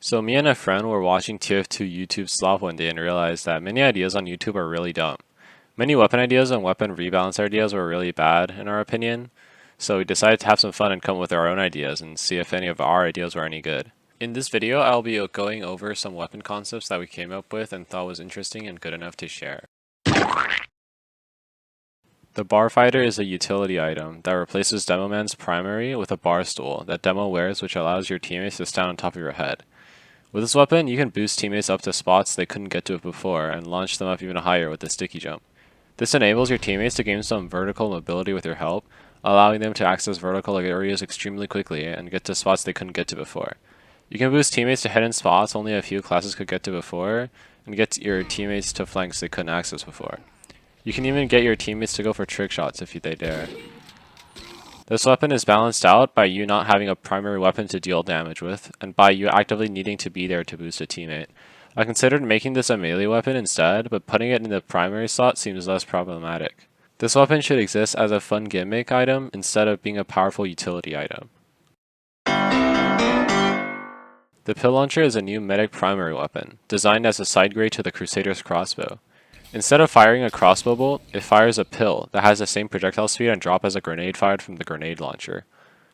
So me and a friend were watching TF2 YouTube slop one day and realized that many ideas on YouTube are really dumb. Many weapon ideas and weapon rebalance ideas were really bad in our opinion, so we decided to have some fun and come up with our own ideas and see if any of our ideas were any good. In this video, I'll be going over some weapon concepts that we came up with and thought was interesting and good enough to share. The bar fighter is a utility item that replaces Demo Man's primary with a bar stool that Demo wears, which allows your teammates to stand on top of your head. With this weapon, you can boost teammates up to spots they couldn't get to before and launch them up even higher with the sticky jump. This enables your teammates to gain some vertical mobility with your help, allowing them to access vertical areas extremely quickly and get to spots they couldn't get to before. You can boost teammates to hidden spots only a few classes could get to before, and get your teammates to flanks they couldn't access before. You can even get your teammates to go for trick shots if they dare. This weapon is balanced out by you not having a primary weapon to deal damage with, and by you actively needing to be there to boost a teammate. I considered making this a melee weapon instead, but putting it in the primary slot seems less problematic. This weapon should exist as a fun gimmick item instead of being a powerful utility item. The pill launcher is a new medic primary weapon, designed as a side grade to the Crusader's crossbow. Instead of firing a crossbow bolt, it fires a pill that has the same projectile speed and drop as a grenade fired from the grenade launcher.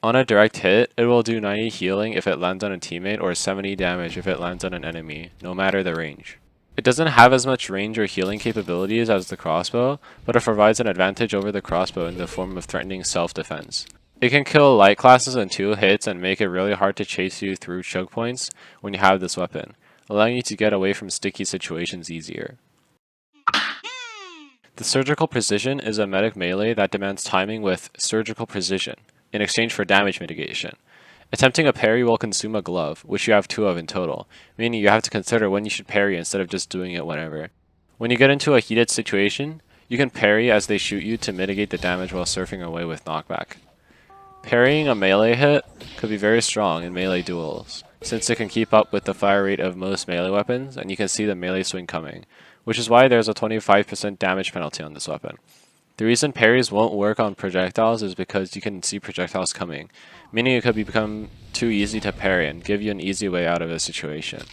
On a direct hit, it will do 90 healing if it lands on a teammate or 70 damage if it lands on an enemy, no matter the range. It doesn't have as much range or healing capabilities as the crossbow, but it provides an advantage over the crossbow in the form of threatening self-defense. It can kill light classes in 2 hits and make it really hard to chase you through choke points when you have this weapon, allowing you to get away from sticky situations easier. The surgical precision is a medic melee that demands timing with surgical precision in exchange for damage mitigation. Attempting a parry will consume a glove, which you have 2 of in total, meaning you have to consider when you should parry instead of just doing it whenever. When you get into a heated situation, you can parry as they shoot you to mitigate the damage while surfing away with knockback. Parrying a melee hit could be very strong in melee duels, since it can keep up with the fire rate of most melee weapons and you can see the melee swing coming, which is why there's a 25% damage penalty on this weapon. The reason parries won't work on projectiles is because you can see projectiles coming, meaning it could become too easy to parry and give you an easy way out of a situation.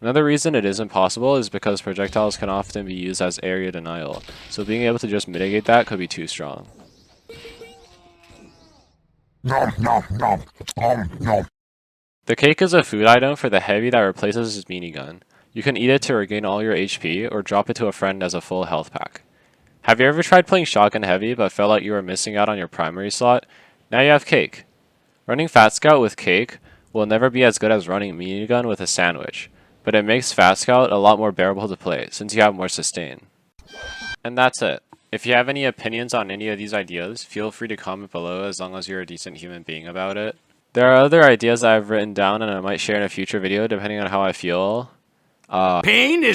Another reason it isn't possible is because projectiles can often be used as area denial, so being able to just mitigate that could be too strong. Nom nom nom nom nom. The cake is a food item for the heavy that replaces his minigun. You can eat it to regain all your HP or drop it to a friend as a full health pack. Have you ever tried playing shotgun heavy but felt like you were missing out on your primary slot? Now you have cake. Running Fat Scout with cake will never be as good as running minigun with a sandwich, but it makes Fat Scout a lot more bearable to play since you have more sustain. And that's it. If you have any opinions on any of these ideas, feel free to comment below as long as you're a decent human being about it. There are other ideas that I've written down and I might share in a future video depending on how I feel. Pain is